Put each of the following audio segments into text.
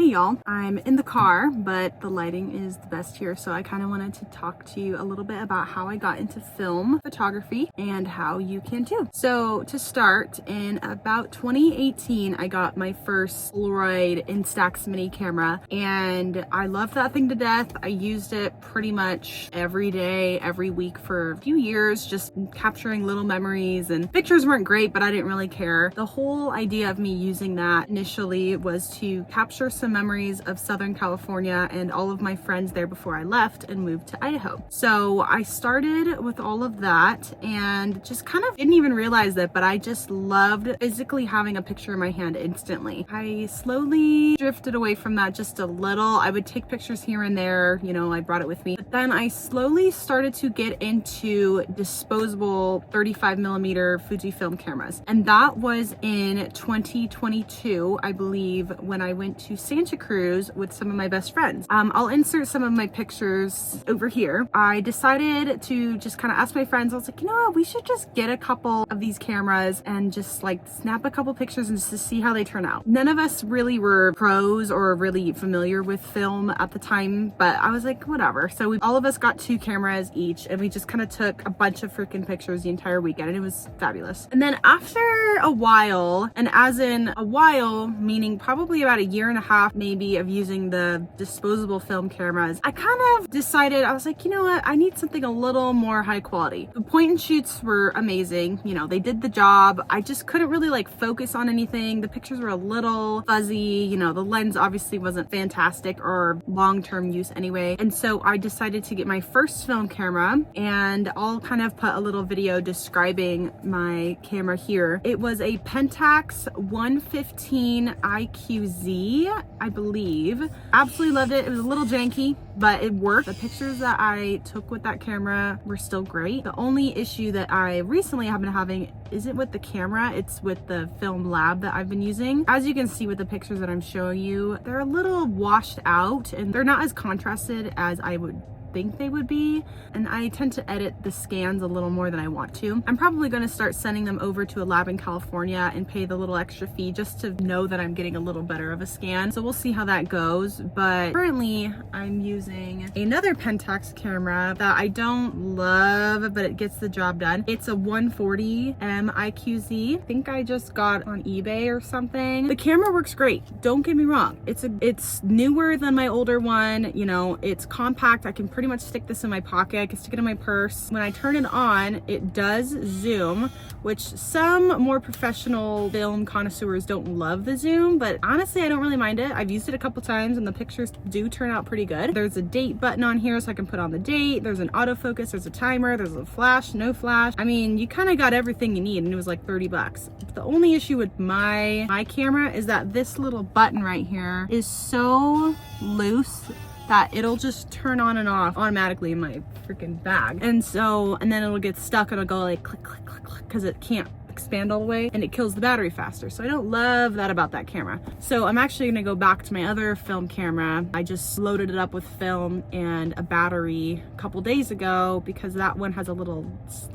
Hey y'all, I'm in the car, but the lighting is the best here, so I kind of wanted to talk to you a little bit about how I got into film photography and how you can too. So to start, in about 2018, I got my first Polaroid Instax mini camera, and I loved that thing to death. I used it pretty much every day, every week for a few years, just capturing little memories, and pictures weren't great, but I didn't really care. The whole idea of me using that initially was to capture some memories of Southern California and all of my friends there before I left and moved to Idaho. So I started with all of that and just kind of didn't even realize it, but I just loved physically having a picture in my hand instantly. I slowly drifted away from that just a little. I would take pictures here and there, you know, I brought it with me. But then I slowly started to get into disposable 35mm FujiFilm cameras. And that was in 2022, I believe, when I went to Santa Cruz with some of my best friends. I'll insert some of my pictures over here. I decided to just kind of ask my friends, I was like, you know what, we should just get a couple of these cameras and just like snap a couple pictures and just to see how they turn out. None of us really were pros or really familiar with film at the time, but I was like, whatever. So all of us got 2 cameras each, and we just kind of took a bunch of freaking pictures the entire weekend, and it was fabulous. And then after a while, and as in a while, meaning probably about a year and a half maybe of using the disposable film cameras, I kind of decided, I was like, you know what, I need something a little more high quality. The point and shoots were amazing, you know, they did the job. I just couldn't really like focus on anything. The pictures were a little fuzzy, you know, the lens obviously wasn't fantastic or long-term use anyway. And so I decided to get my first film camera, and I'll kind of put a little video describing my camera here. It was a Pentax 115 IQZ, I believe. Absolutely loved it. It was a little janky, but it worked. The pictures that I took with that camera were still great. The only issue that I recently have been having isn't with the camera, it's with the film lab that I've been using. As you can see with the pictures that I'm showing you, they're a little washed out and they're not as contrasted as I would think they would be, and I tend to edit the scans a little more than I want to. I'm probably going to start sending them over to a lab in California and pay the little extra fee just to know that I'm getting a little better of a scan. So we'll see how that goes, but currently I'm using another Pentax camera that I don't love, but it gets the job done. It's a 140 IQZ. I think I just got on eBay or something. The camera works great, don't get me wrong. It's newer than my older one, you know, it's compact. I can pretty much stick this in my pocket. I can stick it in my purse. When I turn it on, it does zoom, which some more professional film connoisseurs don't love the zoom, but honestly, I don't really mind it. I've used it a couple times and the pictures do turn out pretty good. There's a date button on here so I can put on the date. There's an autofocus, there's a timer, there's a flash, no flash. I mean, you kind of got everything you need, and it was like 30 bucks. The only issue with my camera is that this little button right here is so loose that it'll just turn on and off automatically in my freaking bag. And then it'll get stuck and it'll go like click, click, click, click, because it can't expand all the way and it kills the battery faster. So I don't love that about that camera. So I'm actually gonna go back to my other film camera. I just loaded it up with film and a battery a couple days ago because that one has a little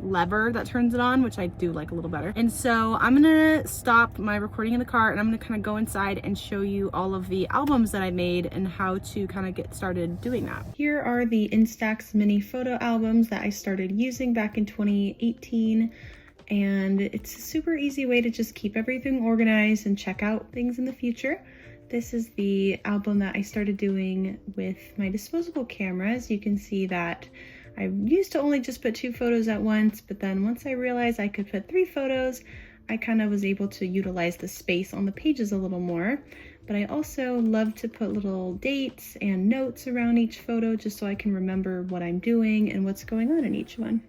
lever that turns it on, which I do like a little better. And so I'm gonna stop my recording in the car and I'm gonna kind of go inside and show you all of the albums that I made and how to kind of get started doing that. Here are the Instax mini photo albums that I started using back in 2018. And it's a super easy way to just keep everything organized and check out things in the future. This is the album that I started doing with my disposable cameras. You can see that I used to only just put 2 photos at once, but then once I realized I could put 3 photos, I kind of was able to utilize the space on the pages a little more. But I also love to put little dates and notes around each photo just so I can remember what I'm doing and what's going on in each one.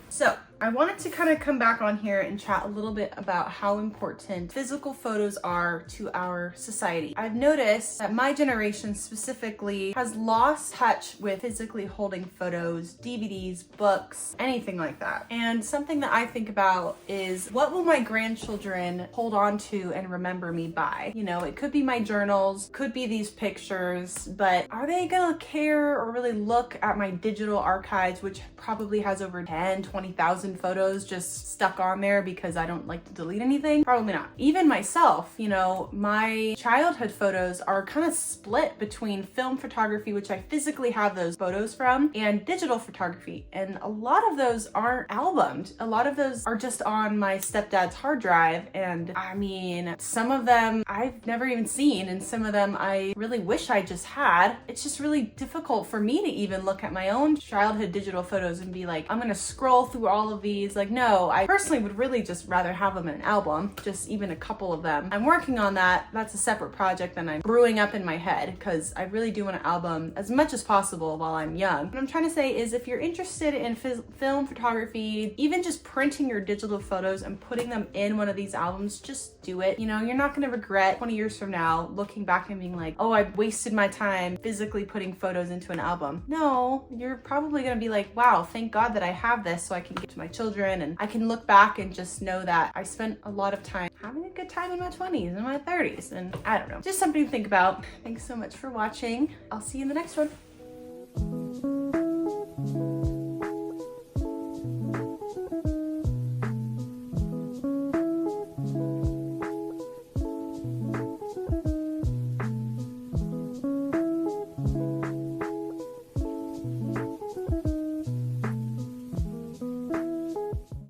So I wanted to kind of come back on here and chat a little bit about how important physical photos are to our society. I've noticed that my generation specifically has lost touch with physically holding photos, DVDs, books, anything like that. And something that I think about is, what will my grandchildren hold on to and remember me by? You know, it could be my journals, could be these pictures, but are they gonna care or really look at my digital archives, which probably has over 10, 20,000 and photos just stuck on there because I don't like to delete anything? Probably not. Even myself, you know, my childhood photos are kind of split between film photography, which I physically have those photos from, and digital photography. And a lot of those aren't albumed. A lot of those are just on my stepdad's hard drive. And I mean, some of them I've never even seen, and some of them I really wish I just had. It's just really difficult for me to even look at my own childhood digital photos and be like, I'm gonna scroll through all of these. Like, no, I personally would really just rather have them in an album, just even a couple of them. I'm working on that. That's a separate project that I'm brewing up in my head, because I really do want an album as much as possible while I'm young. What I'm trying to say is, if you're interested in film photography, even just printing your digital photos and putting them in one of these albums, just do it. You know, you're not gonna regret 20 years from now looking back and being like, oh, I wasted my time physically putting photos into an album. No, you're probably gonna be like, wow, thank God that I have this so I can give to my children, and I can look back and just know that I spent a lot of time having a good time in my 20s and my 30s. And I don't know, just something to think about. Thanks so much for watching. I'll see you in the next one.